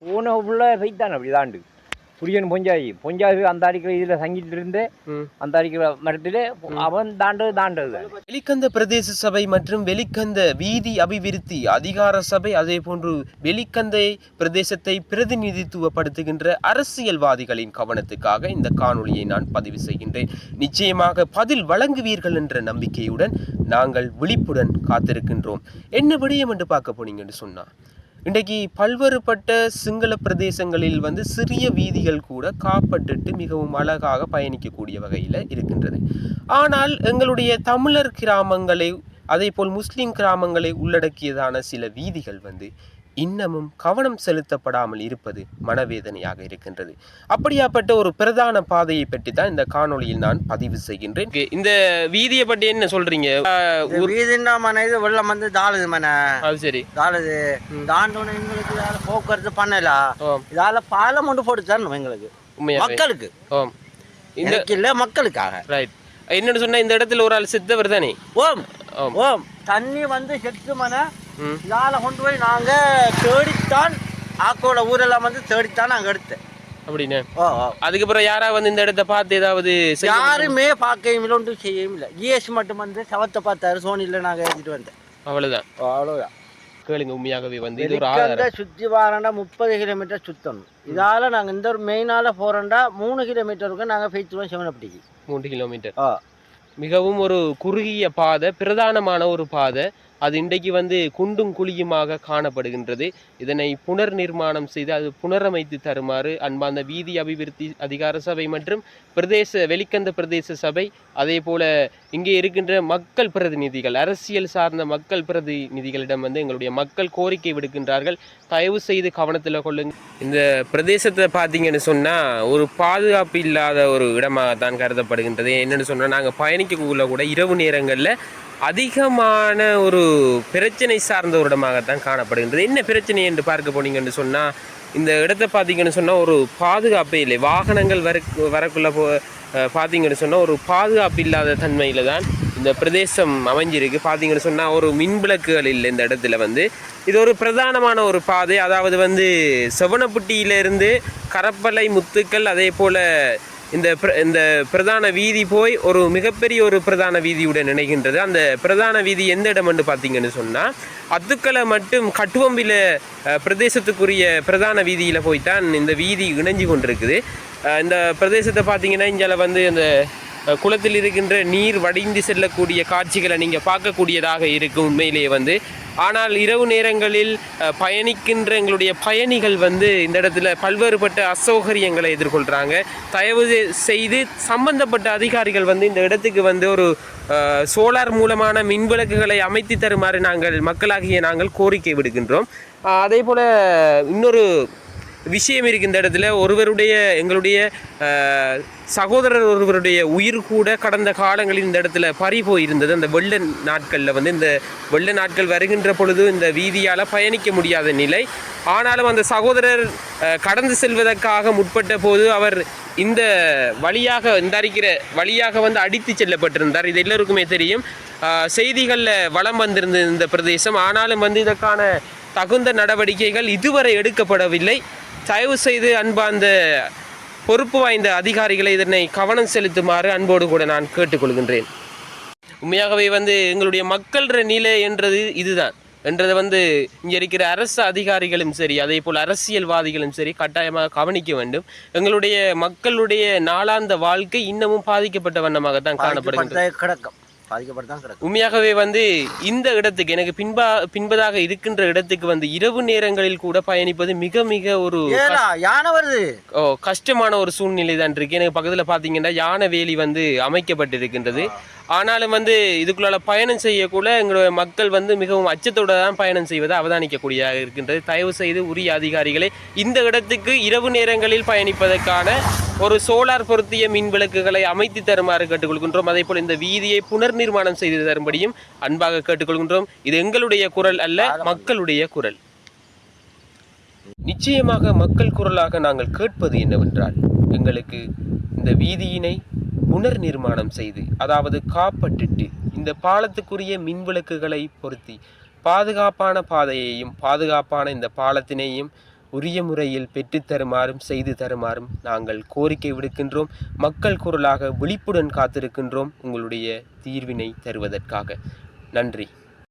போன உள்ள போய்த்தான் அப்படி தாண்டு புரியன் பொஞ்சாயி அந்த அடிக்கிற இதில் சங்கிட்டு இருந்து அந்த அடிக்கிற மரத்தில் அவன் தாண்டது வெலிக்கந்த பிரதேச சபை மற்றும் வெலிக்கந்த வீதி அபிவிருத்தி அதிகார சபை அதே போன்று வெலிக்கந்தை பிரதேசத்தை பிரதிநிதித்துவப்படுத்துகின்ற அரசியல்வாதிகளின் கவனத்துக்காக இந்த காணொளியை நான் பதிவு செய்கின்றேன். நிச்சயமாக பதில் வழங்குவீர்கள் என்ற நம்பிக்கையுடன் நாங்கள் விழிப்புடன் காத்திருக்கின்றோம். என்ன விடயம் என்று பார்க்க போனீங்க என்று சொன்னார், இன்றைக்கு பல்வேறுபட்ட சிங்கள பிரதேசங்களில் சிறிய வீதிகள் கூட காப்பட்டுட்டு மிகவும் அழகாக பயணிக்கக்கூடிய வகையில் இருக்கின்றது. ஆனால் எங்களுடைய தமிழர் கிராமங்களை அதே போல் முஸ்லிம் கிராமங்களை உள்ளடக்கியதான சில வீதிகள் இன்னமும் கவனம் செலுத்தப்படாமல் இருப்பது மனவேதனையாக இருக்கின்றது. அப்படியாப்பட்ட ஒரு பிரதான பாதையை பற்றி தான் இந்த காணொளியில் நான் பதிவு செய்கின்றேன். இந்த வீதியை பற்றி என்ன சொல்றீங்க? வெள்ளம் தாளுது மன அது சரி தாளுது தாண்டோன்னு எங்களுக்கு போக்குவரத்து பண்ணலாம். இதால பாலம் ஒன்று போட்டுதான் எங்களுக்கு மக்களுக்கு இல்ல மக்களுக்காக. ரைட். என்னன்னு சொன்னா இந்த இடத்துல ஒரு ஆள் செத்தவர் தானே? ஓம் ஓம் தண்ணி செத்து மன இதால கொண்டு போய் நாங்க தேடித்தான் ஆக்கோட ஊரெல்லாம் தேடித்தான் நாங்க எடுத்தேன் அப்படின்னு. அதுக்கப்புறம் யாரா இந்த இடத்த பார்த்து ஏதாவது யாருமே பார்க்கவும் இல்லை ஒன்றும் செய்யவும் இல்லை. ஜிஎஸ் மட்டும் சவத்தை பார்த்தாரு, சோனியில் நாங்க ஏற்றிட்டு வந்தேன். அவ்வளவுதான் அவ்வளவுதான். கேளுங்க, உண்மையாகவே சுற்றி வாரண்டா 30 கிலோமீட்டர் சுத்தணும். இதால நாங்க இந்த ஒரு மெயினால போறோம்டா 3 கிலோமீட்டருக்கு நாங்க பேச்சுவோம். செவனப்பட்டிக்கு 3 கிலோமீட்டர் மிகவும் ஒரு குறுகிய பாதை, பிரதானமான ஒரு பாதை. அது இன்றைக்கு குண்டும் குழியுமாக காணப்படுகின்றது. இதனை புனர் நிர்மாணம் செய்து அது புனரமைத்து தருமாறு அன்பார்ந்த வீதி அபிவிருத்தி அதிகார சபை மற்றும் வெலிக்கந்த பிரதேச சபை அதே போல இங்கே இருக்கின்ற மக்கள் பிரதிநிதிகள், அரசியல் சார்ந்த மக்கள் பிரதிநிதிகளிடம் எங்களுடைய மக்கள் கோரிக்கை விடுக்கின்றார்கள். தயவு செய்து கவனத்தில் கொள்ளுங்க. இந்த பிரதேசத்தை பார்த்தீங்கன்னு சொன்னால் ஒரு பாதுகாப்பு இல்லாத ஒரு இடமாகத்தான் கருதப்படுகின்றது. என்னென்னு சொன்னால் நாங்கள் பயணிக்கக்குள்ள கூட இரவு நேரங்களில் அதிகமான ஒரு பிரச்சனை சார்ந்த ஒரு இடமாகத்தான் காணப்படுகின்றது. என்ன பிரச்சனை என்று பார்க்க போனீங்கன்னு சொன்னால், இந்த இடத்தை பார்த்தீங்கன்னு சொன்னால் ஒரு பாதுகாப்பே இல்லை. வாகனங்கள் வரக்குள்ள பார்த்தீங்கன்னு சொன்னால் ஒரு பாதுகாப்பு இல்லாத தன்மையில் தான் இந்த பிரதேசம் அமைஞ்சிருக்கு. பார்த்தீங்கன்னு சொன்னால் ஒரு மின்விளக்குகள் இல்லை இந்த இடத்துல. இது ஒரு பிரதானமான ஒரு பாதை. அதாவது செவனப்பட்டியிலிருந்து கரப்பலை முத்துக்கள் அதே போல் இந்த பிரதான வீதி போய் ஒரு மிகப்பெரிய ஒரு பிரதான வீதியுடன் இணைகின்றது. அந்த பிரதான வீதி எந்த இடம் என்று பார்த்தீங்கன்னு சொன்னால் அத்துக்களை மட்டும் கட்டுவம்பில பிரதேசத்துக்குரிய பிரதான வீதியில் போய்தான் இந்த வீதி இணைஞ்சு கொண்டிருக்குது. இந்த பிரதேசத்தை பார்த்தீங்கன்னா இங்கே அந்த குளத்தில் இருக்கின்ற நீர் வடிந்து செல்லக்கூடிய காட்சிகளை நீங்கள் பார்க்கக்கூடியதாக இருக்கும் உண்மையிலேயே. ஆனால் இரவு நேரங்களில் பயணிக்கின்ற எங்களுடைய பயணிகள் இந்த இடத்துல பல்வேறுபட்ட அசௌகரியங்களை எதிர்கொள்கிறாங்க. தயவு செய்து சம்பந்தப்பட்ட அதிகாரிகள் இந்த இடத்துக்கு ஒரு சோலார் மூலமான மின்விளக்குகளை அமைத்து தருமாறு மக்களாகிய நாங்கள் கோரிக்கை விடுக்கின்றோம். அதே போல் இன்னொரு விஷயம் இருக்குது இந்த இடத்துல. எங்களுடைய சகோதரர் ஒருவருடைய உயிர் கூட கடந்த காலங்களில் இந்த இடத்துல பறி போயிருந்தது. அந்த வெள்ள நாட்களில் இந்த வெள்ள நாட்கள் வருகின்ற பொழுது இந்த வீதியால் பயணிக்க முடியாத நிலை. ஆனாலும் அந்த சகோதரர் கடந்து செல்வதற்காக முற்பட்ட போது அவர் இந்த வழியாக அடித்து செல்லப்பட்டிருந்தார். இது எல்லோருக்குமே தெரியும். செய்திகளில் வலம் வந்திருந்தது இந்த பிரதேசம். ஆனாலும் இதற்கான தகுந்த நடவடிக்கைகள் இதுவரை எடுக்கப்படவில்லை. தயவு செய்து அன்பார்ந்த பொறுப்பு வாய்ந்த அதிகாரிகளை இதனை கவனம் செலுத்துமாறு அன்போடு கூட நான் கேட்டுக்கொள்கின்றேன். உண்மையாகவே எங்களுடைய மக்கள் நிலை என்றது இதுதான் என்றதை இங்கே இருக்கிற அரசு அதிகாரிகளும் சரி அதே போல் அரசியல்வாதிகளும் சரி கட்டாயமாக கவனிக்க வேண்டும். எங்களுடைய மக்களுடைய நாளாந்த வாழ்க்கை இன்னமும் பாதிக்கப்பட்ட வண்ணமாகத்தான் காணப்படுகின்றது. உண்மையாகவே இந்த இடத்துக்கு எனக்கு பின்பதாக இருக்கின்ற இடத்துக்கு இரவு நேரங்களில் கூட பயணிப்பது மிக மிக ஒரு கஷ்டமான ஒரு சூழ்நிலை தான் இருக்கு. எனக்கு பக்கத்தில் பார்த்தீங்கன்னா யானை வேலி அமைக்கப்பட்டிருக்கின்றது. ஆனாலும் இதுக்குள்ளால பயணம் செய்யக்கூட எங்களுடைய மக்கள் மிகவும் அச்சத்தோடு தான் பயணம் செய்வதை அவதானிக்கக்கூடியதாக இருக்கின்றது. தயவு செய்து உரிய அதிகாரிகளை இந்த இடத்துக்கு இரவு நேரங்களில் பயணிப்பதற்கான ஒரு சோலார் பொருத்திய மின் விளக்குகளை அமைத்து தருமாறு கேட்டுக்கொள்கின்றோம். அதே போல் இந்த வீதியை புனர் நிர்மாணம் செய்து தரும்படியும் அன்பாக கேட்டுக்கொள்கின்றோம். இது எங்களுடைய குரல் அல்ல, மக்களுடைய குரல். நிச்சயமாக மக்கள் குரலாக நாங்கள் கேட்பது என்னவென்றால், எங்களுக்கு இந்த வீதியினை புனர் நிர்மாணம் செய்து அதாவது காப்பட்டுட்டு இந்த பாலத்துக்குரிய மின்விளக்குகளை பொருத்தி பாதுகாப்பான பாதையையும் பாதுகாப்பான இந்த பாலத்தினையும் உரிய முறையில் பெற்றுத்தருமாறும் செய்து தருமாறும் நாங்கள் கோரிக்கை விடுக்கின்றோம். மக்கள் குரலாக விழிப்புடன் காத்திருக்கின்றோம் உங்களுடைய தீர்வினை தருவதற்காக. நன்றி.